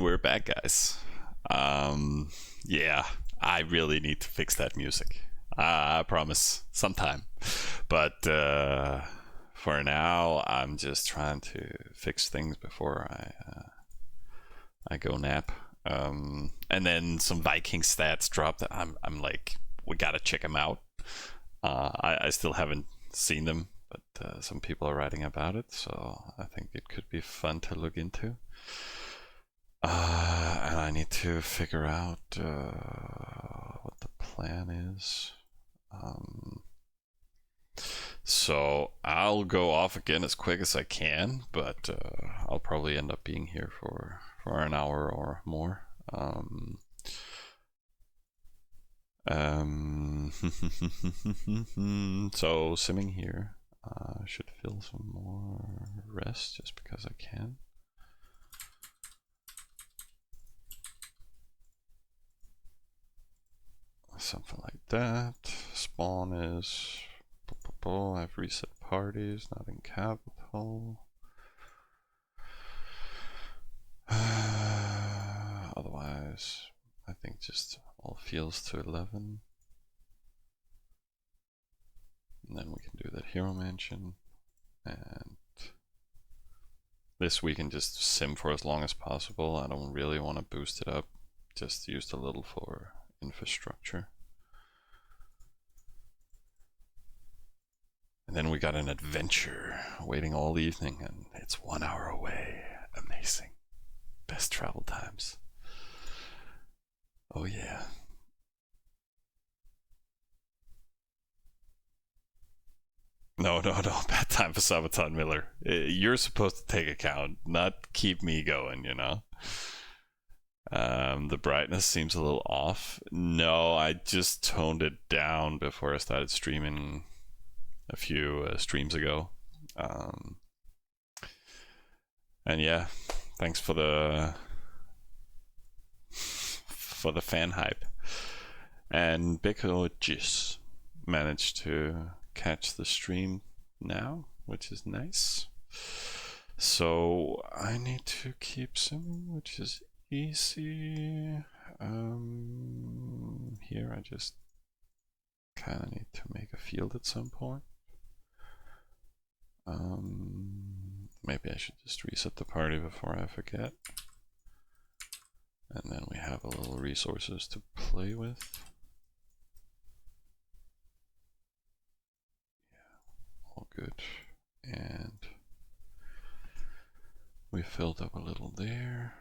we're back, guys. Yeah, I really need to fix that music. I promise, sometime. But for now, I'm just trying to fix things before I go nap. And then some Viking stats dropped. I'm like, we gotta check them out. I still haven't seen them, but some people are writing about it, so I think it could be fun to look into. And I need to figure out what the plan is. So I'll go off again as quick as I can, but I'll probably end up being here for an hour or more. So simming here. Should feel some more rest just because I can. Something like that. Spawn is. I've reset parties, not in capital. Otherwise, I think just all fields to 11. And then we can do that hero mansion. And this we can just sim for as long as possible. I don't really want to boost it up. Just used a little for infrastructure. And then we got an adventure waiting all evening, and it's 1 hour away. Amazing. Best travel times. Oh yeah. No, bad time for Sabaton Miller. You're supposed to take account, not keep me going, you know? The brightness seems a little off. No, I just toned it down before I started streaming a few streams ago. And yeah, thanks for the fan hype. And Bicojis managed to catch the stream now, which is nice. So I need to keep simming, which is easy. Here I just kind of need to make a field at some point. Maybe I should just reset the party before I forget. And then we have a little resources to play with. Yeah, all good. And we filled up a little there.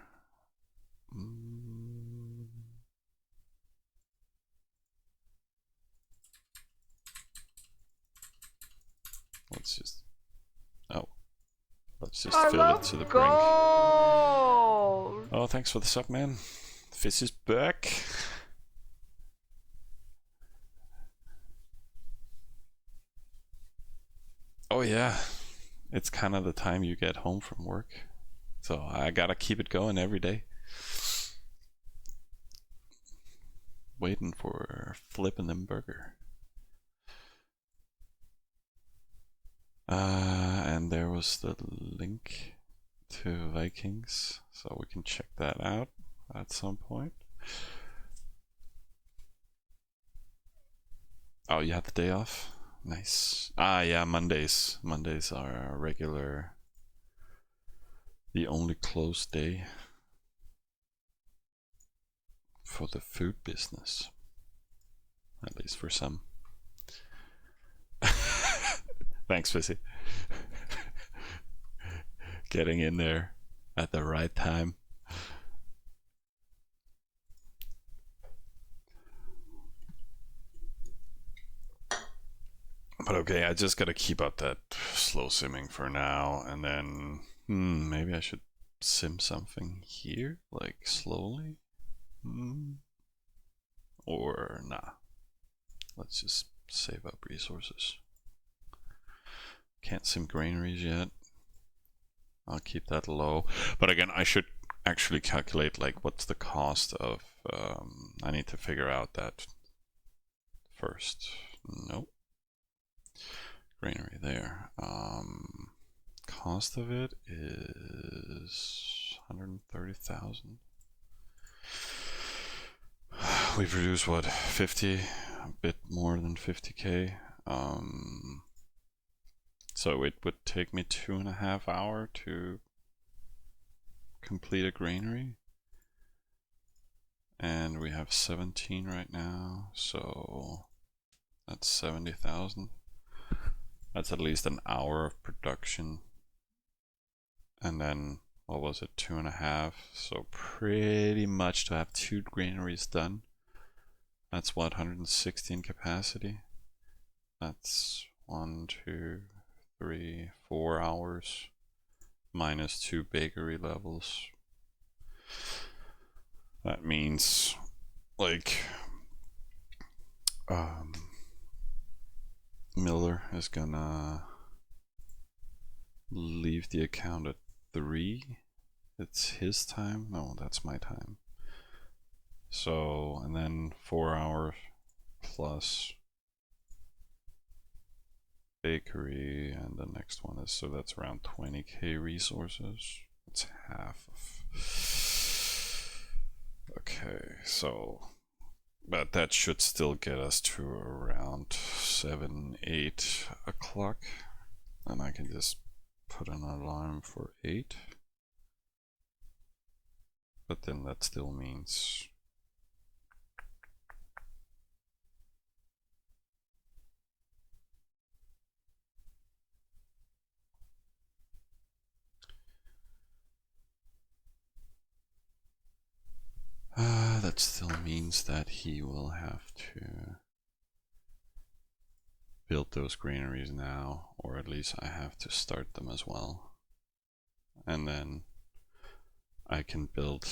Let's just fill it to the brink. Oh, thanks for the sub, man. Fizz is back. Oh yeah, it's kind of the time you get home from work, so I gotta keep it going every day. Waiting for flipping them burger. And there was the link to Vikings, so we can check that out at some point. Oh, you had the day off? Nice. Yeah, Mondays. Mondays are our regular, the only closed day for the food business, at least for some. Thanks, Fizzy. Getting in there at the right time. But okay, I just gotta keep up that slow simming for now, and then maybe I should sim something here, like slowly. Or nah. Let's just save up resources. Can't sim granaries yet. I'll keep that low. But again, I should actually calculate like what's the cost of. I need to figure out that first. Nope. Granary there. Cost of it is 130,000. we produce what, 50, a bit more than 50k. So it would take me 2.5 hours to complete a granary. And we have 17 right now, so that's 70,000. That's at least an hour of production. And then, what was it, 2.5? So pretty much to have 2 granaries done. That's what, 116 capacity? That's 1, 2, 3, 4 hours minus 2 bakery levels. That means like Miller is gonna leave the account at 3. It's his time. No, that's my time. So, and then 4 hours plus bakery, and the next one is, so that's around 20k resources. It's half of. Okay, so, but that should still get us to around 7, 8 o'clock, and I can just put an alarm for 8. But then that still means that still means that he will have to build those granaries now, or at least I have to start them as well. And then I can build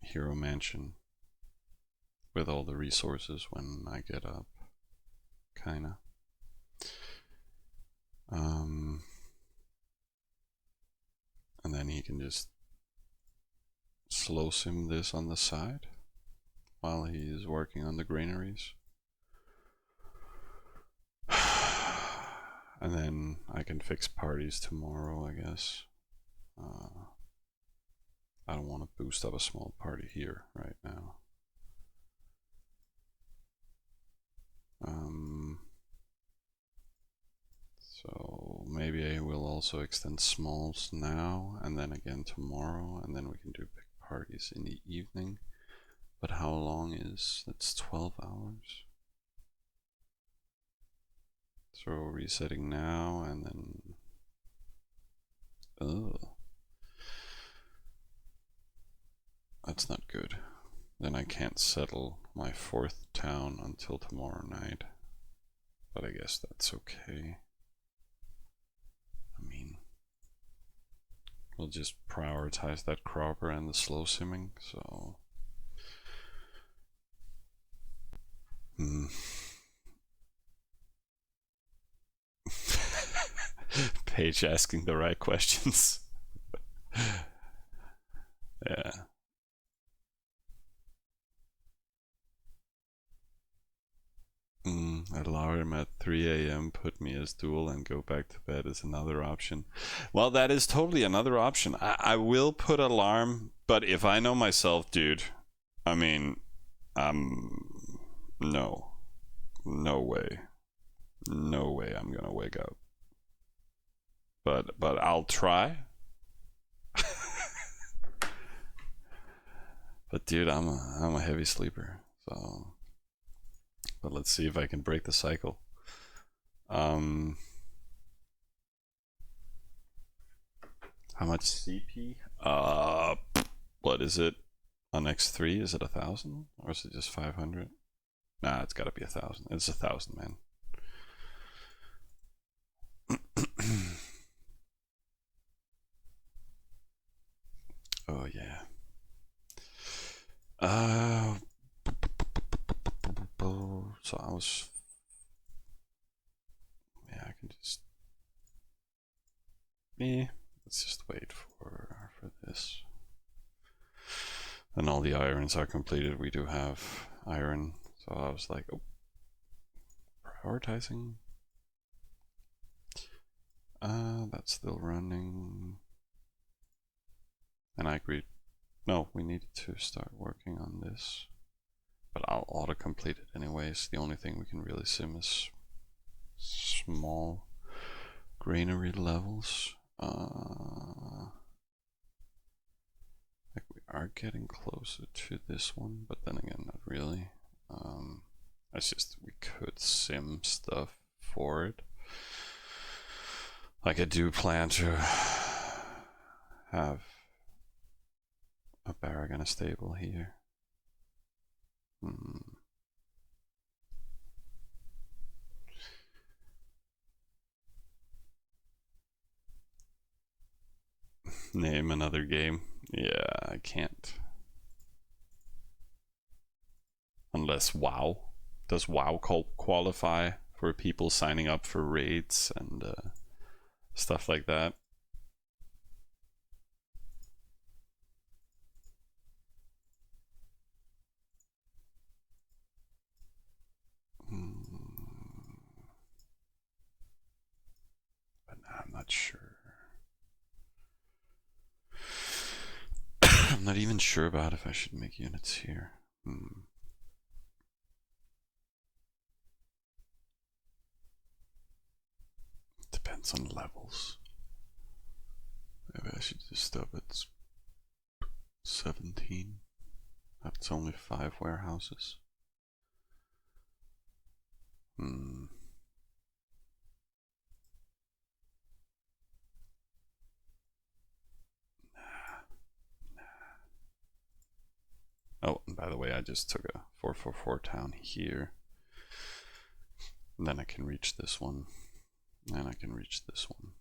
Hero Mansion with all the resources when I get up, kinda. And then he can just slow sim this on the side while he is working on the granaries. And then I can fix parties tomorrow, I guess. I don't want to boost up a small party here right now. So maybe I will also extend smalls now and then again tomorrow, and then we can do big parties in the evening. But how long is that's 12 hours? So resetting now and then that's not good. Then I can't settle my 4th town until tomorrow night. But I guess that's okay. I mean, we'll just prioritize that cropper and the slow simming, so Paige asking the right questions. Yeah. Alarm at 3 a.m. put me as dual and go back to bed is another option. Well, that is totally another option. I will put alarm, but if I know myself, dude, I mean, no way I'm gonna wake up. But I'll try. But dude, I'm a heavy sleeper, so. But let's see if I can break the cycle. How much CP? What is it on X3? Is it 1,000 or is it just 500? Nah, it's got to be 1,000. It's 1,000, man. Oh yeah. So I was. Yeah, I can just. Yeah, let's just wait for this. And all the irons are completed. We do have iron, so I was like, oh, prioritizing. That's still running. And I agreed. No, we needed to start working on this. but I'll auto-complete it anyways. The only thing we can really sim is small granary levels. Like we are getting closer to this one, but then again, not really. It's just we could sim stuff for it. Like I do plan to have a barrack and a stable here. Name another game. Yeah, I can't. Unless WoW. Does WoW qualify for people signing up for raids and stuff like that? But I'm not sure. I'm not even sure about if I should make units here. Depends on levels. Maybe I should just stop at 17. That's only 5 warehouses. Nah. Oh, and by the way, I just took a 444 town here. And then I can reach this one. And I can reach this one.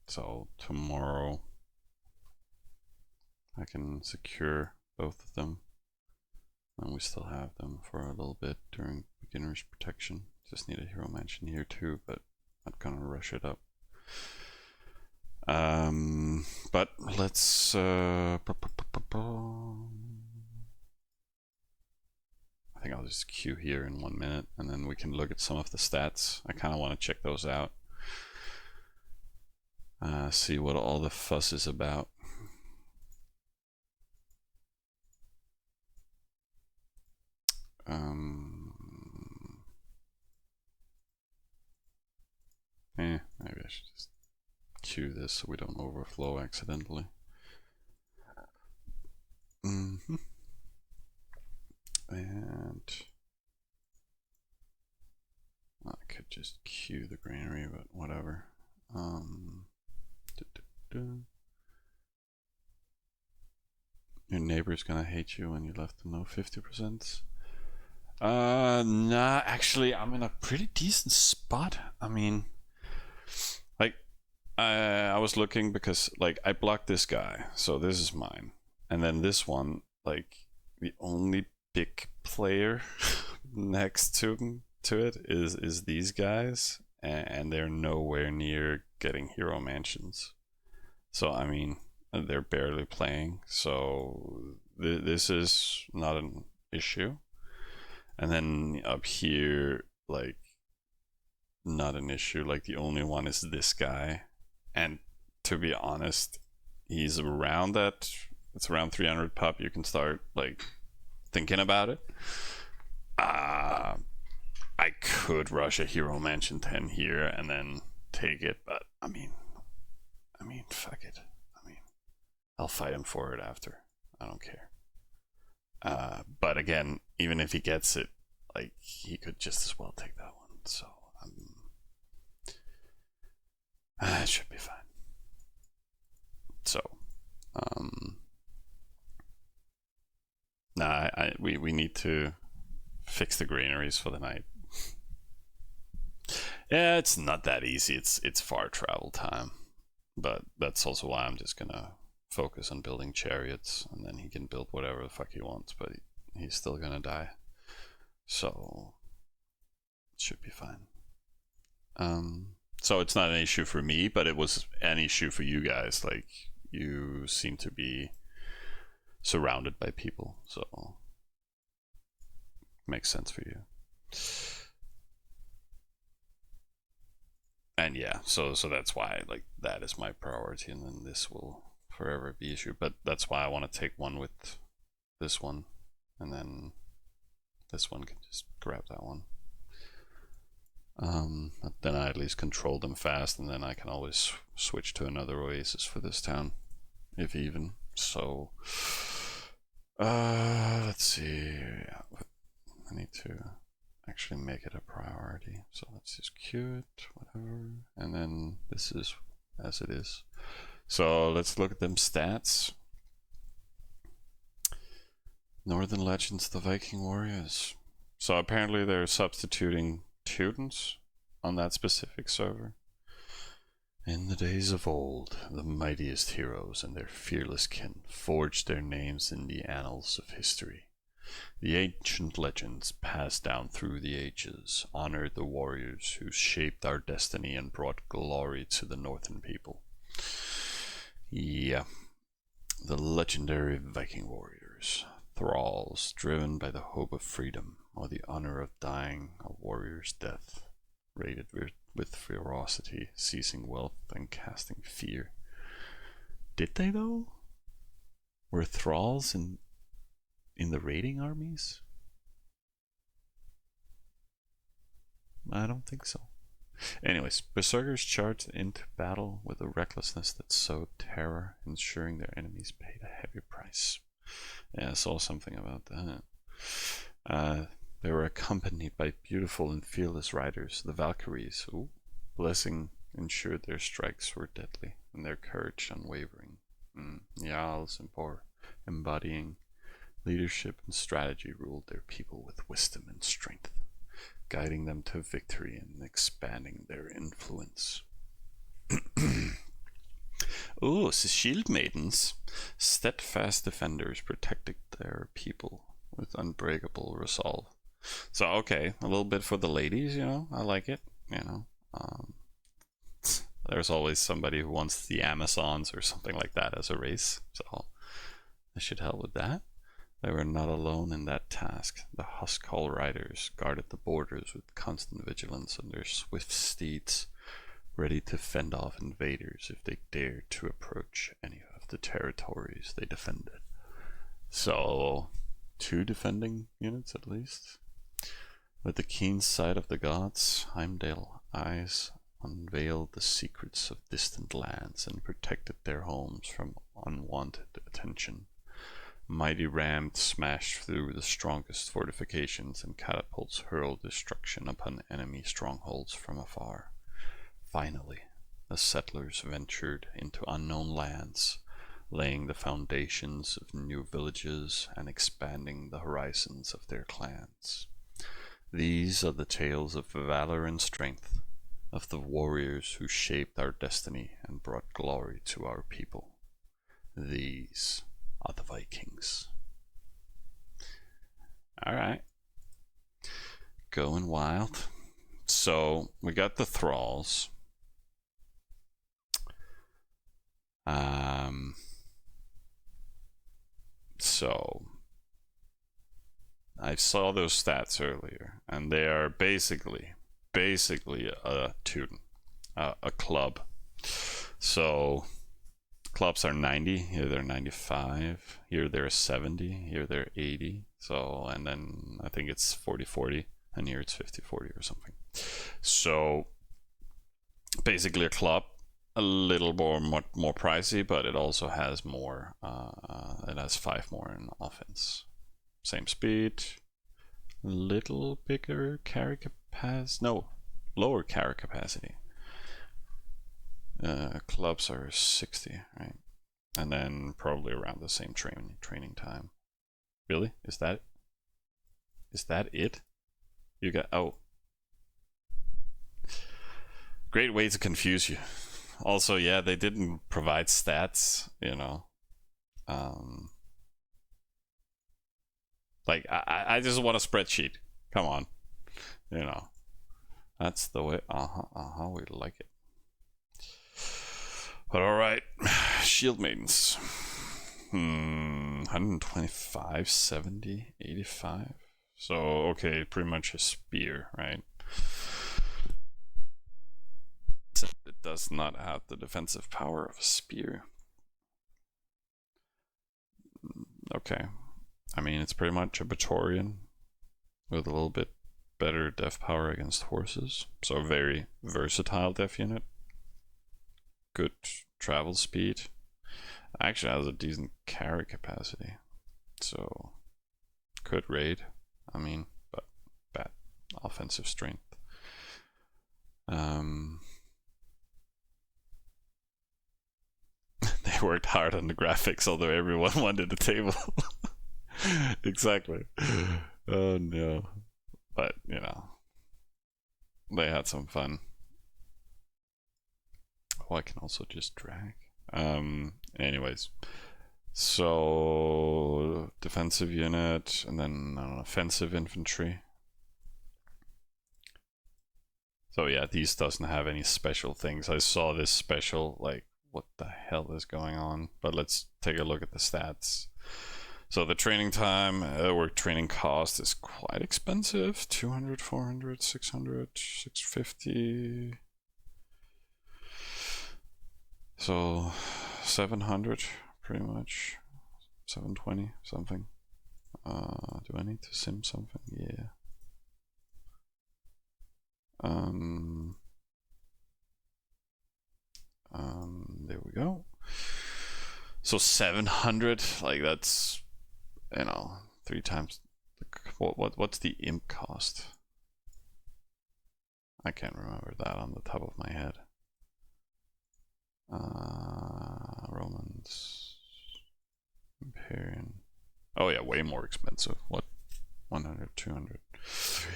So tomorrow I can secure both of them. And we still have them for a little bit during beginner's protection. Just need a hero mansion here too, but not gonna rush it up. But let's I think I'll just queue here in 1 minute and then we can look at some of the stats. I kind of want to check those out. See what all the fuss is about. Maybe I should just queue this so we don't overflow accidentally. And I could just queue the granary, but whatever. Your neighbor's gonna hate you when you left them, no 50%. Nah, actually, I'm in a pretty decent spot. I mean, like, I was looking because, like, I blocked this guy, so this is mine. And then this one, like, the only big player next to it is these guys, and they're nowhere near getting hero mansions. So, I mean, they're barely playing, so this is not an issue. And then up here, like, not an issue. Like, the only one is this guy. And to be honest, he's around that. It's around 300 pup. You can start, like, thinking about it. I could rush a hero mansion 10 here and then take it, but I mean, fuck it. I mean, I'll fight him for it after. I don't care. But again, even if he gets it, like, he could just as well take that one. So it should be fine. So, nah, we need to fix the granaries for the night. Yeah, it's not that easy. It's far travel time, but that's also why I'm just gonna focus on building chariots, and then he can build whatever the fuck he wants, but he's still gonna die. So it should be fine. So it's not an issue for me, but it was an issue for you guys. Like, you seem to be surrounded by people, so makes sense for you. And yeah, so that's why, like, that is my priority, and then this will forever be issue. But that's why I want to take one with this one, and then this one can just grab that one. But then I at least control them fast, and then I can always switch to another oasis for this town, if even. So, let's see. I need to actually make it a priority. So let's just queue it, whatever. And then this is as it is. So let's look at them stats. Northern Legends, the Viking Warriors. So apparently they're substituting Teutons on that specific server. In the days of old, the mightiest heroes and their fearless kin forged their names in the annals of history. The ancient legends passed down through the ages honored the warriors who shaped our destiny and brought glory to the northern people. Yeah, the legendary Viking warriors, thralls driven by the hope of freedom or the honor of dying a warrior's death, raided with ferocity, seizing wealth and casting fear. Did they though? Were thralls in the raiding armies? I don't think so. Anyways, berserkers charged into battle with a recklessness that sowed terror, ensuring their enemies paid a heavy price. Yeah, I saw something about that. They were accompanied by beautiful and fearless riders, the Valkyries. Ooh, blessing ensured their strikes were deadly and their courage unwavering. Jarls embodying leadership and strategy ruled their people with wisdom and strength, guiding them to victory and expanding their influence. Ooh, so shield maidens, steadfast defenders, protected their people with unbreakable resolve. So okay, a little bit for the ladies, you know, I like it, you know. There's always somebody who wants the Amazons or something like that as a race, so I should help with that. They were not alone in that task. The Huskall riders guarded the borders with constant vigilance on their swift steeds, ready to fend off invaders if they dared to approach any of the territories they defended. So, 2 defending units at least. With the keen sight of the gods, Heimdall eyes unveiled the secrets of distant lands and protected their homes from unwanted attention. Mighty rams smashed through the strongest fortifications, and catapults hurled destruction upon enemy strongholds from afar. Finally, the settlers ventured into unknown lands, laying the foundations of new villages and expanding the horizons of their clans. These are the tales of valor and strength, of the warriors who shaped our destiny and brought glory to our people. These are the Vikings. Alright. Going wild. So, we got the thralls. So, I saw those stats earlier, and they are basically a Teuton, a club. So clubs are 90, here they're 95, here they're 70, here they're 80. So, and then I think it's 40-40, and here it's 50-40 or something. So basically a club, a little more pricey, but it also has more. It has 5 more in offense. Same speed, little bigger carry capacity. No, lower carry capacity. Clubs are 60, right? And then probably around the same training time. Really? Is that it? You got great way to confuse you. Also, yeah, they didn't provide stats, you know. Like I just want a spreadsheet. Come on, you know. That's the way. We like it. But all right, shield maidens. 125, 70, 85. So okay, pretty much a spear, right? It does not have the defensive power of a spear. Okay. I mean, it's pretty much a Praetorian. with a little bit better def power against horses. So very versatile def unit. Good travel speed. Actually has a decent carry capacity. So could raid. I mean, but bad offensive strength. They worked hard on the graphics, although everyone wanted a table. Exactly. Oh no. But, you know, they had some fun. Oh, I can also just drag. Anyways. So, defensive unit, and then offensive infantry. So yeah, these doesn't have any special things. I saw this special, like, what the hell is going on? But let's take a look at the stats. So the training time or training cost is quite expensive. 200, 400, 600, 650. So 700 pretty much. 720 something. Do I need to sim something? Yeah. There we go. So 700, like that's, you know, 3 times. What's the imp cost? I can't remember that on the top of my head. Romans, Imperial. Oh yeah, way more expensive. What? 100, 200, 3,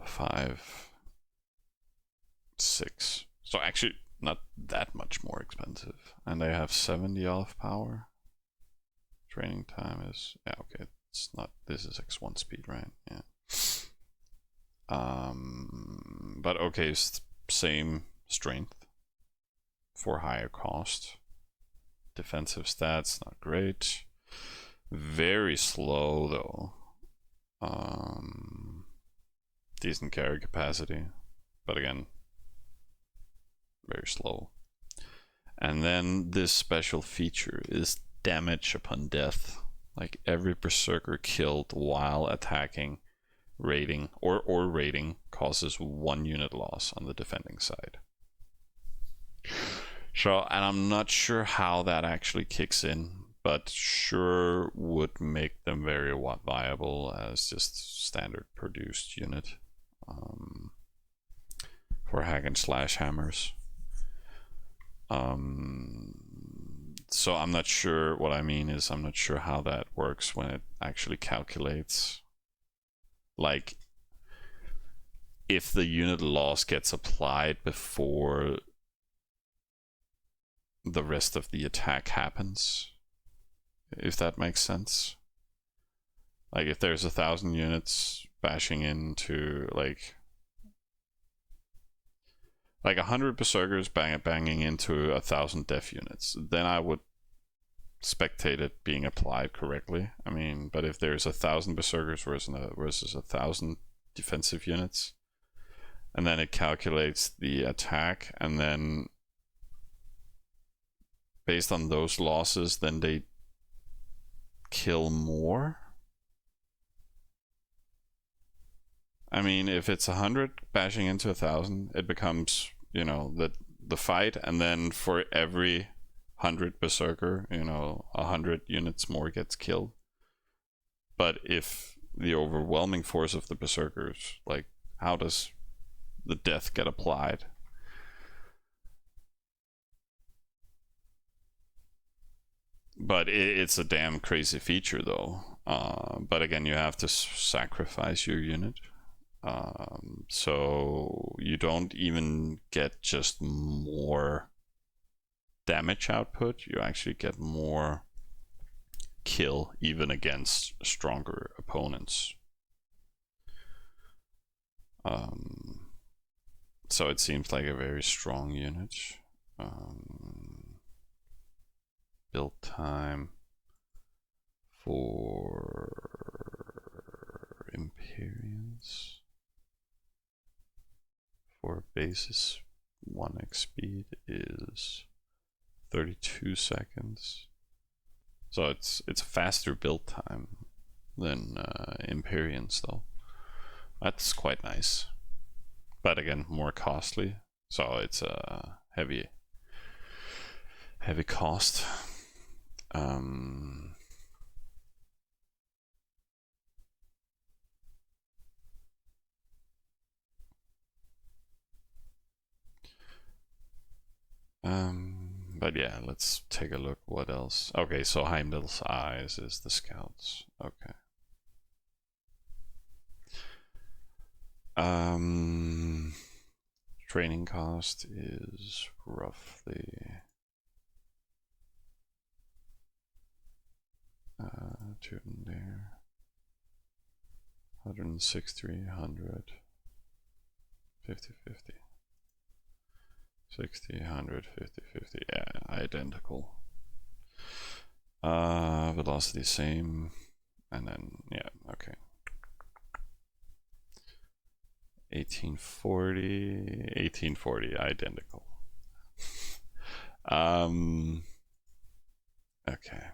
5, 6. So actually not that much more expensive. And they have 70 off power. Training time is, yeah, okay. It's not, this is X1 speed, right? Yeah. But okay, same strength for higher cost. Defensive stats, not great. Very slow though. Decent carry capacity, but again, very slow. And then this special feature is damage upon death. Like every berserker killed while attacking, raiding, or raiding causes 1 unit loss on the defending side. So, and I'm not sure how that actually kicks in, but sure would make them very viable as just standard produced unit for hack and slash hammers. So I'm not sure, what I mean is I'm not sure how that works when it actually calculates. Like, if the unit loss gets applied before the rest of the attack happens, if that makes sense. Like if there's 1,000 units bashing into like 100 berserkers banging into 1,000 def units, then I would spectate it being applied correctly. I mean, but if there's 1,000 berserkers versus 1,000 defensive units, and then it calculates the attack, and then based on those losses, then they kill more. I mean, if it's 100 bashing into 1,000, it becomes, you know, the fight, and then for every 100 berserker, you know, 100 units more gets killed. But if the overwhelming force of the berserkers, like, how does the death get applied? But it's a damn crazy feature though. But again, you have to sacrifice your unit. So you don't even get just more damage output, you actually get more kill even against stronger opponents. So it seems like a very strong unit. Build time for Imperians for basis 1x speed is 32 seconds. So it's a faster build time than Imperians though. That's quite nice. But again, more costly. So it's a heavy cost. But yeah, let's take a look. What else? Okay, so Heimdall's Eyes is the scouts. Okay. Training cost is roughly 2 there. 106, 300, 50, 50. 60, 100, 50, 50. Yeah, identical. Velocity same. And then, yeah, okay. 1840, 1840, identical. Okay.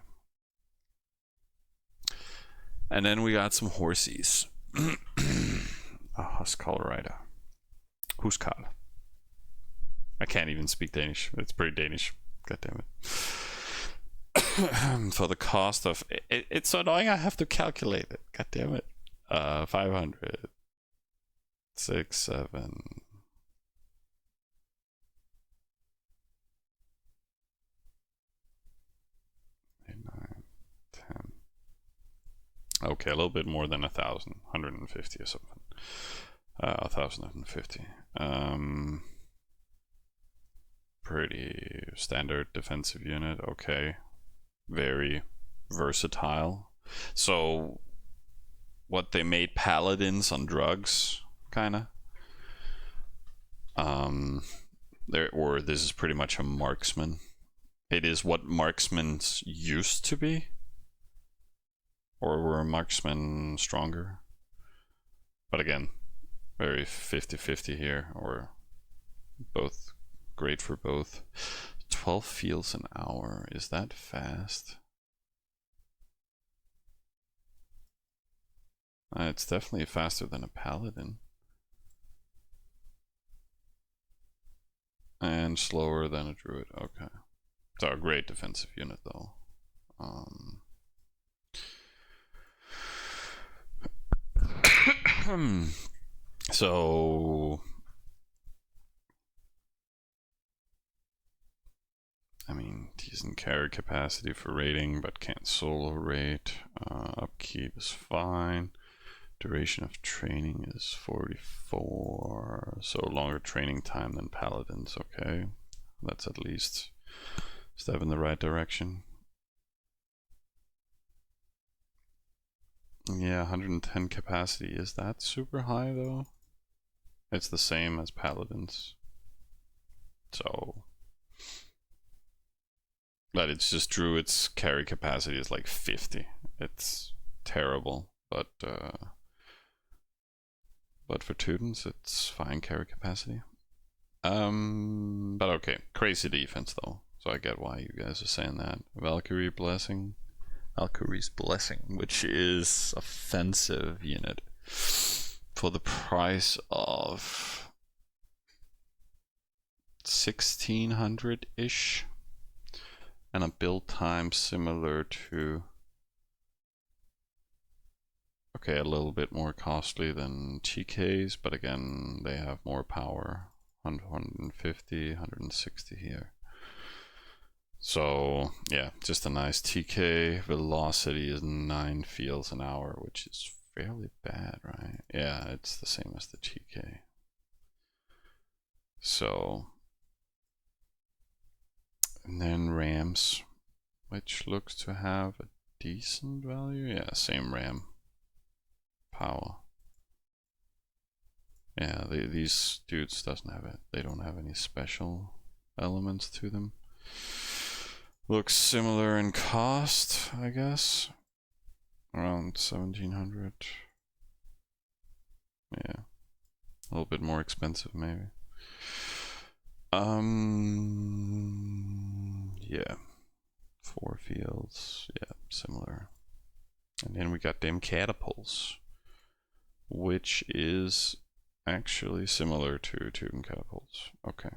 And then we got some horsies. A Huskal rider. Huskal. I can't even speak Danish. It's pretty Danish. God damn it. For the cost of it's so annoying. I have to calculate it. God damn it. 500, 6, 7. 8, 9, 10. Okay, a little bit more than 1,000, 150 or something. 1,050. Pretty standard defensive unit. Okay, very versatile. So what they made paladins on drugs, kinda. Or this is pretty much a marksman. It is what marksmen used to be. Or were marksmen stronger? But again, very 50-50 here, or both great for both. 12 fields an hour, is that fast? It's definitely faster than a paladin. And slower than a druid, okay. So a great defensive unit though. So I mean, decent carry capacity for raiding, but can't solo raid. Upkeep is fine. Duration of training is 44, so longer training time than paladins. Okay, that's at least a step in the right direction. Yeah, 110 capacity. Is that super high though? It's the same as paladins. So, but it's just druid's carry capacity is like 50. It's terrible, but for Teutons it's fine carry capacity. But okay, crazy defense though. So I get why you guys are saying that. Valkyrie's Blessing, which is offensive unit for the price of 1600-ish, and a build time similar to, okay, a little bit more costly than TK's, but again they have more power. 150, 160 here. So yeah, just a nice TK. Velocity is 9 fields an hour, which is fairly bad, right? Yeah, it's the same as the TK. So, and then Rams, which looks to have a decent value. Yeah, same Ram power. Yeah, these dudes doesn't have it. They don't have any special elements to them. Looks similar in cost, I guess. Around 1700. Yeah. A little bit more expensive maybe. Yeah. 4 fields. Yeah, similar. And then we got them catapults. which is actually similar to Teuton catapults. Okay.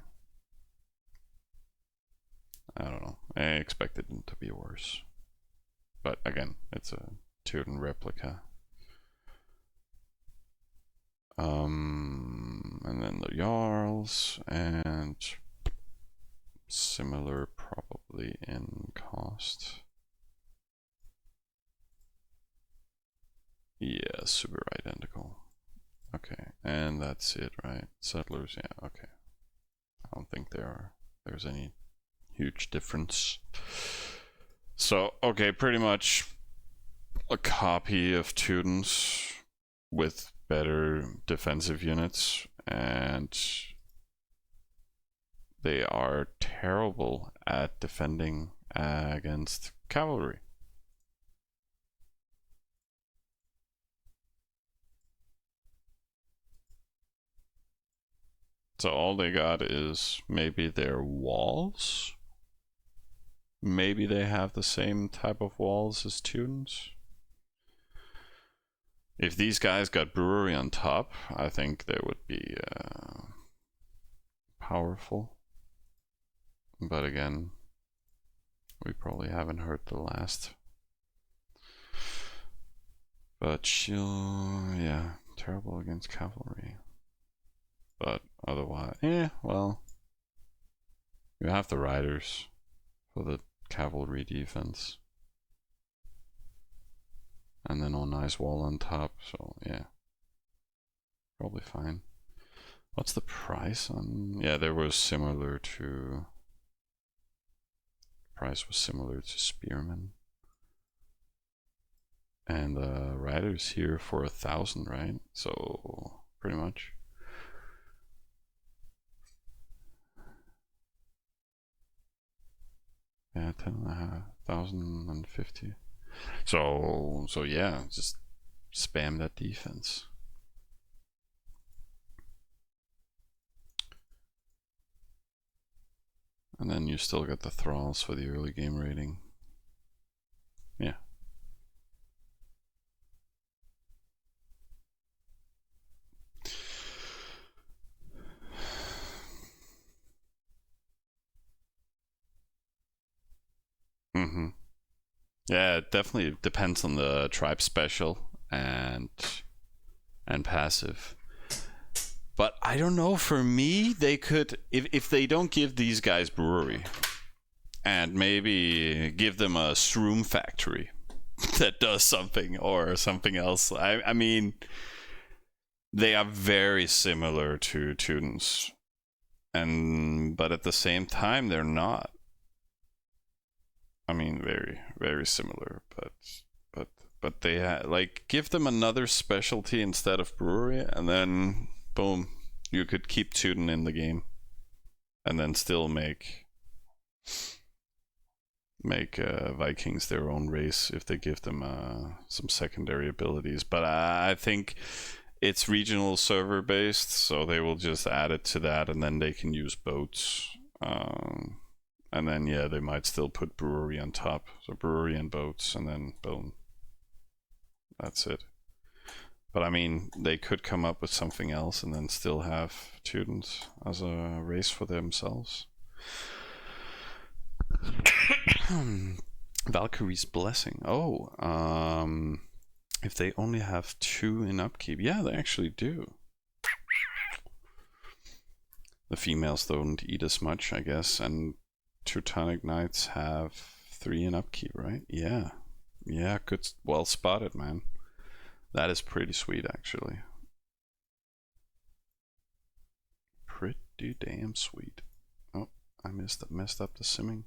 I don't know. I expected them to be worse. But again, it's a Teuton replica. And then the Jarls, and similar probably in cost. Yeah, super identical. Okay, and that's it, right? Settlers, yeah, okay. I don't think there's any huge difference. So, okay, pretty much a copy of Teutons with better defensive units, and they are terrible at defending against cavalry. So all they got is maybe their walls. Maybe they have the same type of walls as Teutons. If these guys got brewery on top, I think they would be powerful. But again, we probably haven't heard the last. But she'll, yeah, terrible against cavalry. But otherwise, well, you have the riders for the cavalry defense. And then a nice wall on top, so yeah. Probably fine. What's the price on? Yeah, there was similar to. Price was similar to Spearman. And the riders here for 1,000, right? So pretty much. Yeah, 10,550. So yeah, just spam that defense. And then you still got the thralls for the early game rating. Yeah. Mm-hmm. Yeah, it definitely depends on the tribe special and passive. But I don't know, for me, they could, if they don't give these guys brewery and maybe give them a shroom factory that does something or something else. I mean, they are very similar to Teutons, but at the same time they're not. I mean, very, very similar, but they like, give them another specialty instead of brewery, and then boom, you could keep Teuton in the game, and then still make Vikings their own race if they give them some secondary abilities. But I think it's regional server based, so they will just add it to that, and then they can use boats. And then, yeah, they might still put brewery on top. So brewery and boats, and then boom. That's it. But I mean, they could come up with something else and then still have Teutons as a race for themselves. Valkyrie's Blessing. Oh, if they only have 2 in upkeep. Yeah, they actually do. The females don't eat as much, I guess, and Teutonic Knights have 3 in upkeep, right? Yeah. Yeah, good. Well spotted, man. That is pretty sweet, actually. Pretty damn sweet. Oh, I messed up the simming.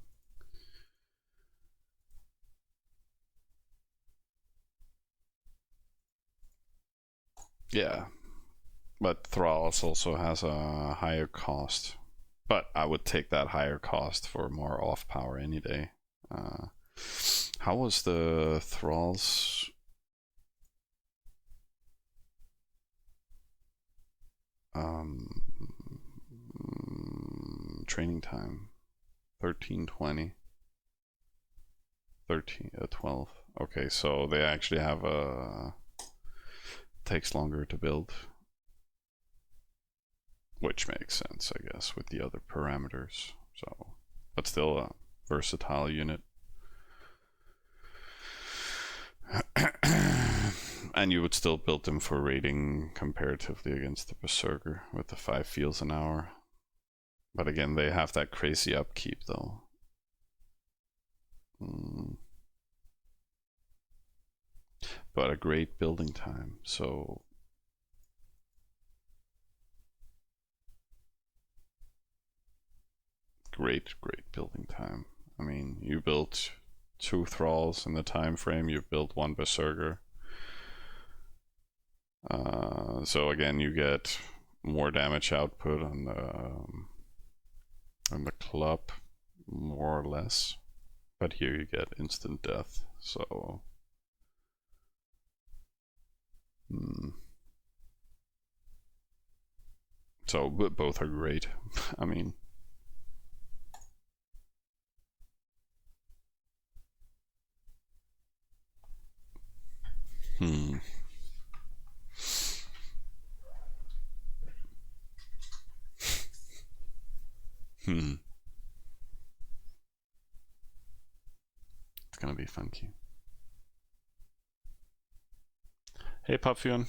Yeah, but Thralls also has a higher cost. But I would take that higher cost for more off power any day. How was the Thralls? Training time 13:20. 12. Okay, so they actually have a takes longer to build, which makes sense, I guess, with the other parameters. So, but still a versatile unit. And you would still build them for raiding comparatively against the Berserker with the 5 fields an hour. But again, they have that crazy upkeep though. But a great building time, so great building time. I mean, you built 2 thralls in the time frame, you've built 1 Berserker. So again, you get more damage output on the club, more or less. But here you get instant death, so so both are great. I mean, It's gonna be funky. Hey Paphion,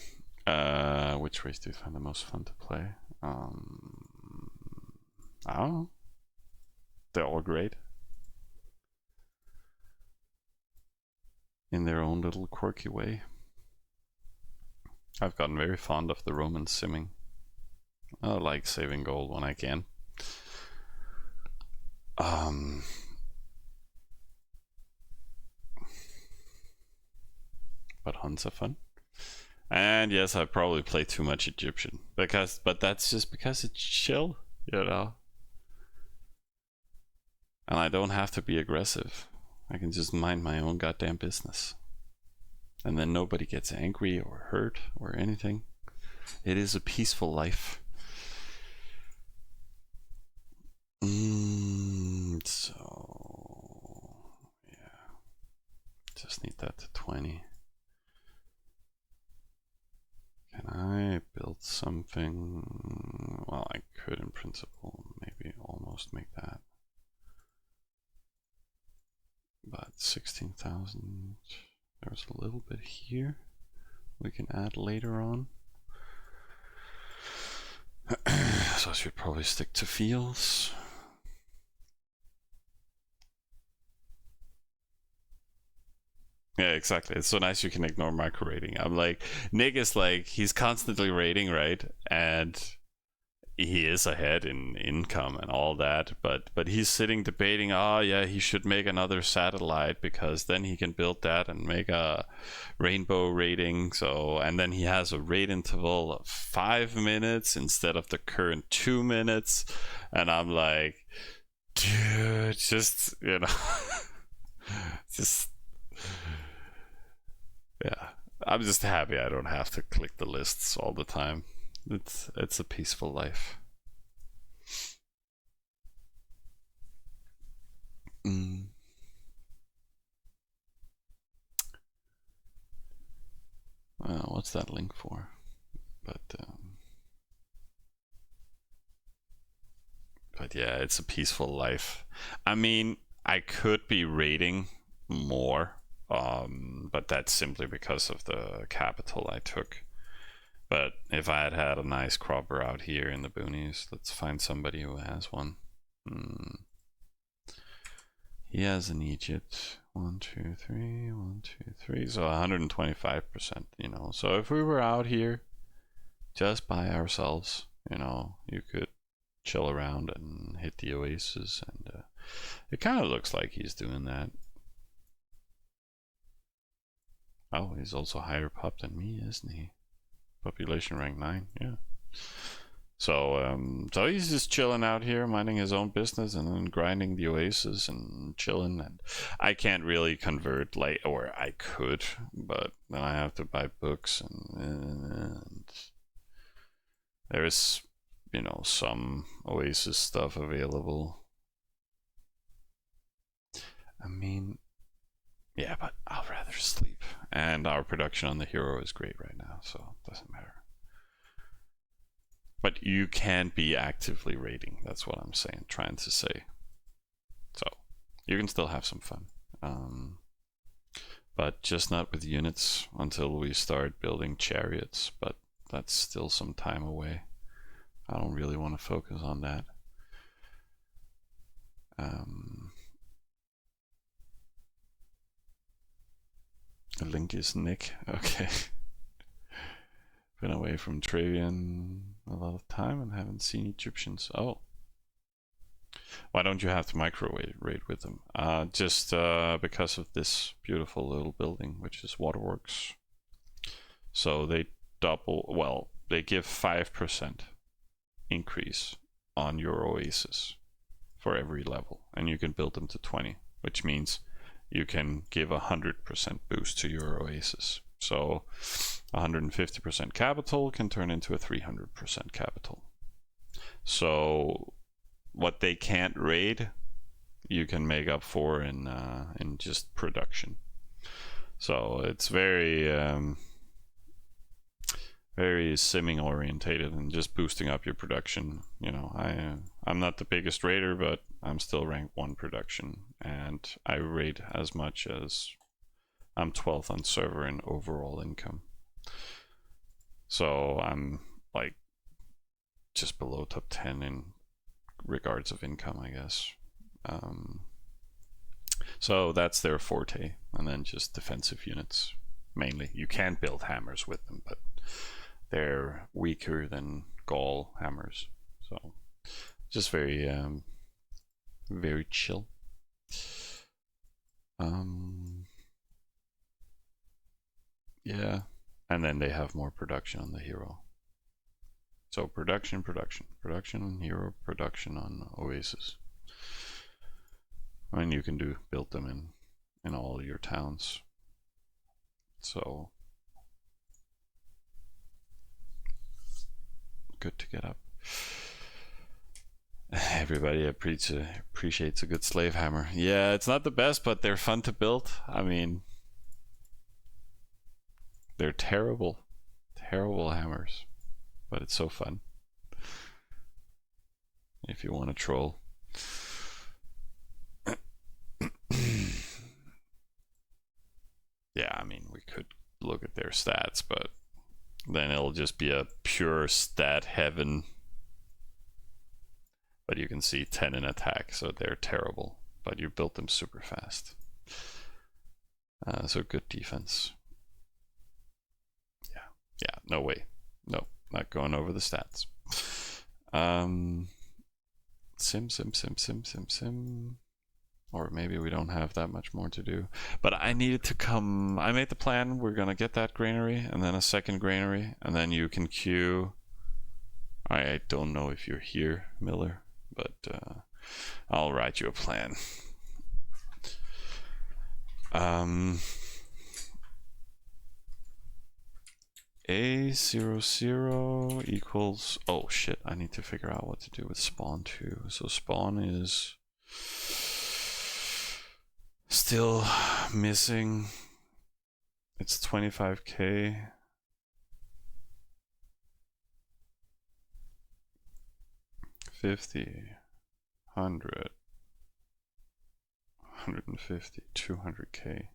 which race do you find the most fun to play? I don't know. They're all great in their own little quirky way. I've gotten very fond of the Roman simming. I like saving gold when I can. But hunts are fun. And yes, I probably play too much Egyptian but that's just because it's chill, you know. And I don't have to be aggressive. I can just mind my own goddamn business. And then nobody gets angry or hurt or anything. It is a peaceful life. So yeah, just need that to 20. Can I build something? Well, I could in principle maybe almost make that. But 16,000, there's a little bit here we can add later on. So I should probably stick to fields. Yeah, exactly. It's so nice you can ignore micro rating. I'm like, Nick is like, he's constantly rating, right? And he is ahead in income and all that, but he's sitting debating, oh yeah, he should make another satellite because then he can build that and make a rainbow rating. So, and then he has a rate interval of 5 minutes instead of the current 2 minutes. And I'm like, dude, just, you know, just, yeah, I'm just happy I don't have to click the lists all the time. It's a peaceful life. Well, what's that link for? But yeah, it's a peaceful life. I mean, I could be rating more, but that's simply because of the capital I took. But if I had had a nice cropper out here in the boonies, let's find somebody who has one. He has an Egypt. 1, 2, 3, 1, 2, 3. So 125%, you know. So if we were out here just by ourselves, you know, you could chill around and hit the oasis, and it kind of looks like he's doing that. Oh, he's also higher pop than me, isn't he? Population rank 9, yeah. So so he's just chilling out here, minding his own business, and then grinding the oasis and chilling. And I can't really convert, like, or I could, but then I have to buy books, and there's, you know, some oasis stuff available. I mean, yeah, but I'll rather sleep. and our production on the hero is great right now, so it doesn't matter. But you can be actively raiding. That's what I'm saying, trying to say. So you can still have some fun, but just not with units until we start building chariots. But that's still some time away. I don't really want to focus on that. The link is Nick. Okay. Been away from Travian a lot of time and haven't seen Egyptians. Oh. Why don't you have to microwave raid with them? Just because of this beautiful little building, which is waterworks. So they double, well, they give 5% increase on your oasis for every level, and you can build them to 20, which means you can give 100% boost to your oasis. So 150% capital can turn into a 300% capital. So what they can't raid, you can make up for in just production. So it's very very simming orientated and just boosting up your production. You know, I'm not the biggest raider, but I'm still rank 1 production, and I raid as much as I'm 12th on server in overall income. So I'm like just below top 10 in regards of income, I guess. So that's their forte, and then just defensive units mainly. You can build hammers with them, but they're weaker than Gaul hammers. So just very very chill. Yeah, and then they have more production on the hero. So production on hero, production on oasis. And you can build them in all your towns. So good to get up. Everybody appreciates a good slave hammer. Yeah, it's not the best, but they're fun to build. I mean, they're terrible hammers, but it's so fun if you want to troll. Yeah, I mean, we could look at their stats, but then it'll just be a pure stat heaven. But you can see 10 in attack, so they're terrible, but you built them super fast. So good defense. Yeah, no way. No, not going over the stats. Sim. Or maybe we don't have that much more to do. But I needed to come. I made the plan. We're going to get that granary and then a second granary. And then you can queue. I don't know if you're here, Miller, but I'll write you a plan. A00 equals, oh shit, I need to figure out what to do with spawn too. So spawn is still missing. It's 25k. $50, $100, $150, $200k.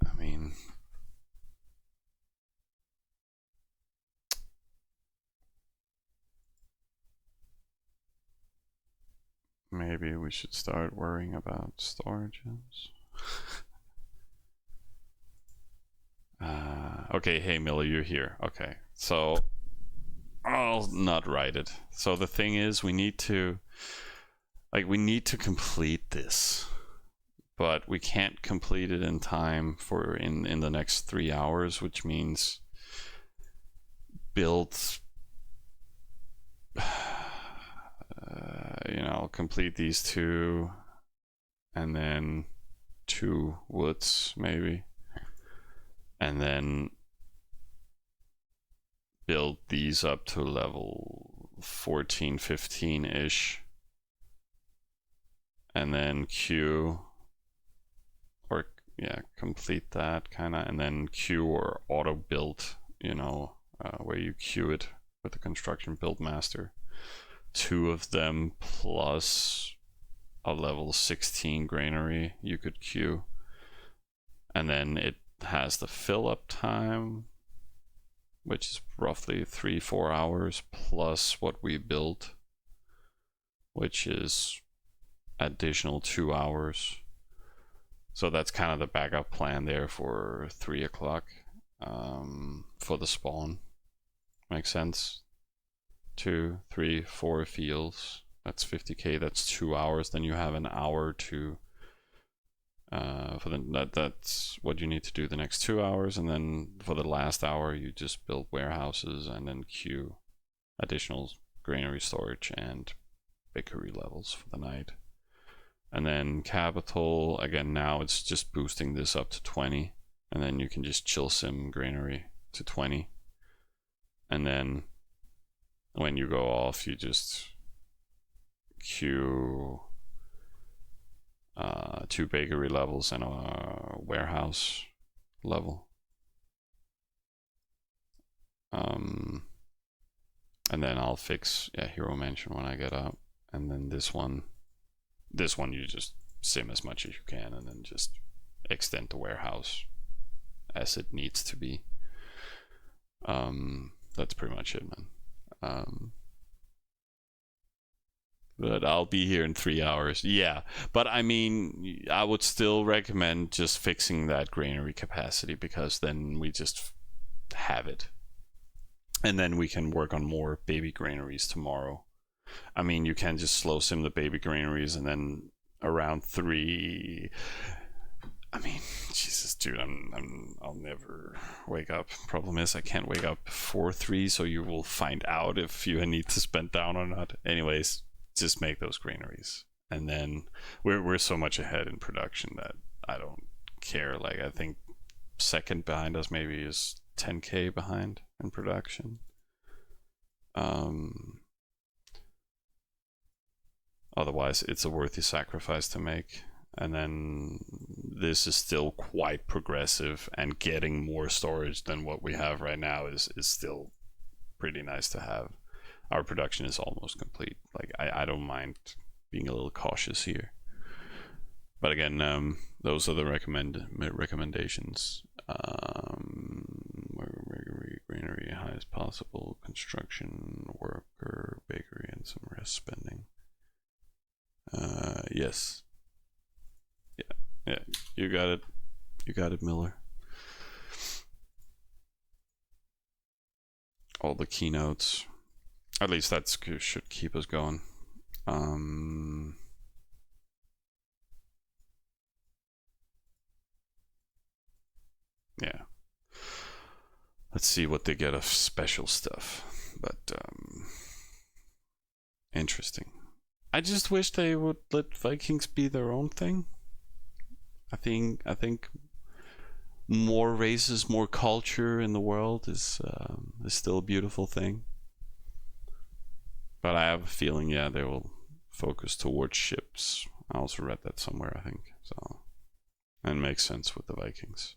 I mean, maybe we should start worrying about storages. Okay, hey Miller, you're here. Okay, so I'll not write it. So the thing is, we need to complete this, but we can't complete it in time for in the next 3 hours, which means build complete these 2 and then 2 woods maybe, and then build these up to level 14, 15-ish, and then queue yeah, complete that kind of, and then queue or auto build, where you queue it with the construction build master. Two of them plus a level 16 granary you could queue, and then it has the fill up time, which is roughly 3-4 hours, plus what we built, which is additional 2 hours. So that's kind of the backup plan there for 3 o'clock for the spawn. Makes sense. 2, 3, 4 fields. That's 50k. That's 2 hours. Then you have an hour to that's what you need to do the next 2 hours, and then for the last hour you just build warehouses and then queue additional granary storage and bakery levels for the night. And then capital, again, now it's just boosting this up to 20, and then you can just chill sim granary to 20, and then when you go off you just queue 2 bakery levels and a warehouse level. And then I'll fix Hero Mansion when I get up. And then this one you just sim as much as you can, and then just extend the warehouse as it needs to be. That's pretty much it, man. But I'll be here in 3 hours. Yeah, but I mean, I would still recommend just fixing that granary capacity, because then we just have it. And then we can work on more baby granaries tomorrow. I mean, you can just slow sim the baby granaries, and then around 3... I mean, Jesus, dude, I'll never wake up. Problem is, I can't wake up before 3, so you will find out if you need to spend down or not. Anyways, just make those granaries, and then we're so much ahead in production that I don't care. Like, I think second behind us maybe is 10k behind in production. Otherwise it's a worthy sacrifice to make. And then this is still quite progressive, and getting more storage than what we have right now is still pretty nice to have. Our production is almost complete. Like, I don't mind being a little cautious here. But again, those are the recommendations. Greenery, highest possible, construction, worker, bakery, and some rest spending. Yes. Yeah, you got it. You got it, Miller. All the keynotes. At least that should keep us going. Yeah. Let's see what they get of special stuff. But interesting. I just wish they would let Vikings be their own thing. I think more races, more culture in the world is still a beautiful thing. But I have a feeling, yeah, they will focus towards ships. I also read that somewhere, I think. So, and it makes sense with the Vikings.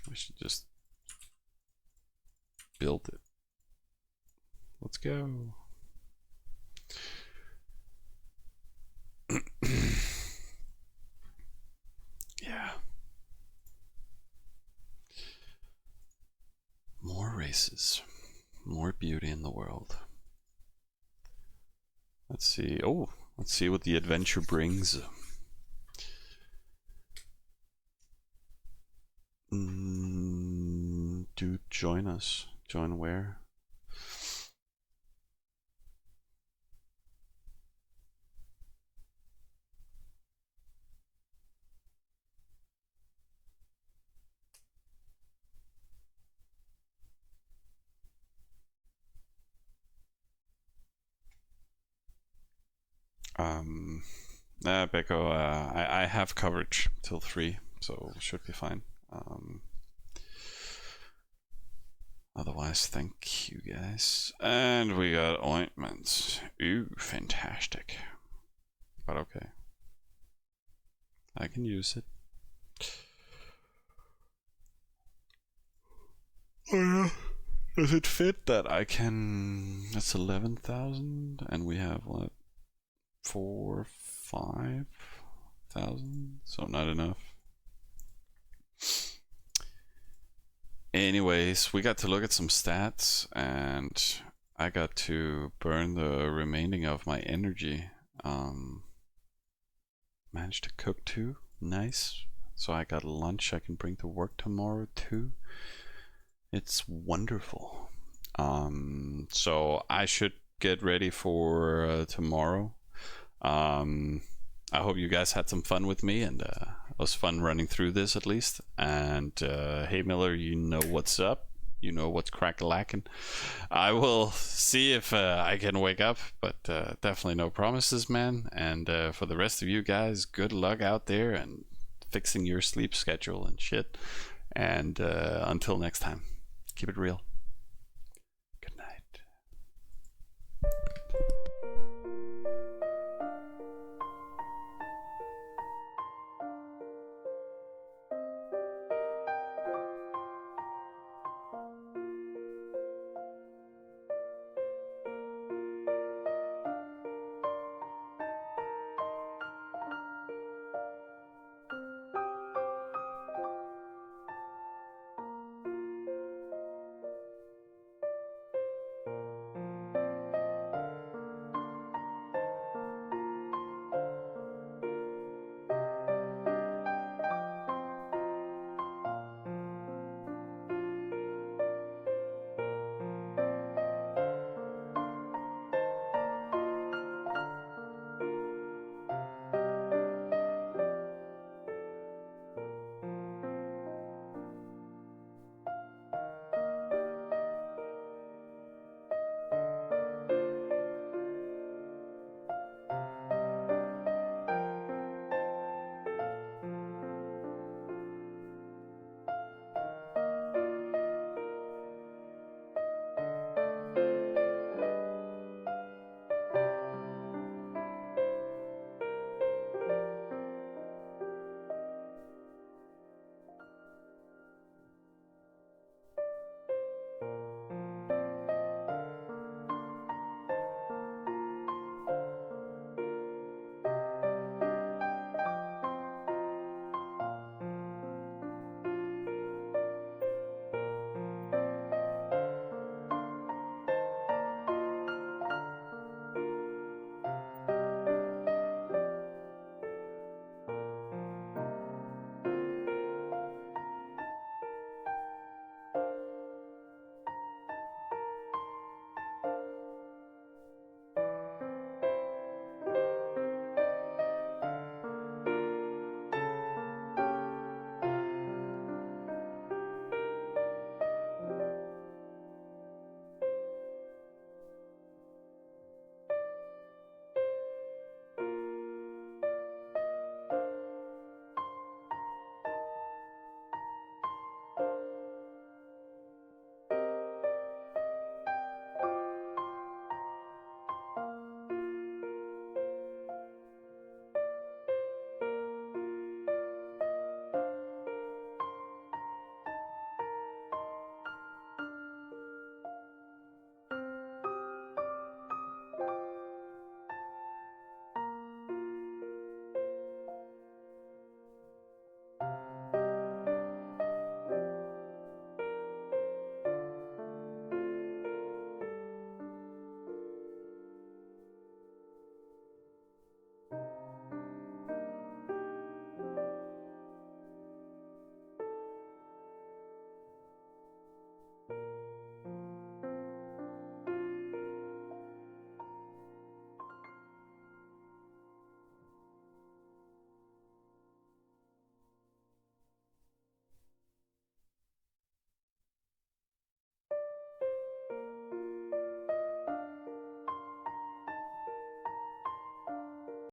We should just build it. Let's go. Yeah. More races. More beauty in the world. Let's see. Oh, let's see what the adventure brings. Dude, join us. Join where? Beko, I have coverage till 3, so should be fine. Otherwise, thank you guys. And we got ointments. Ooh, fantastic. But okay. I can use it. Oh yeah. Does it fit that I can... That's 11,000 and we have what? 5,000? So not enough. Anyways, we got to look at some stats and I got to burn the remaining of my energy. Managed to cook too. Nice. So I got lunch I can bring to work tomorrow too. It's wonderful. So I should get ready for tomorrow. I hope you guys had some fun with me, and it was fun running through this at least. And hey Miller, you know what's up. You know what's crack-a-lackin'. I will see if I can wake up, but definitely no promises, man. And for the rest of you guys, good luck out there and fixing your sleep schedule and shit. And until next time, keep it real.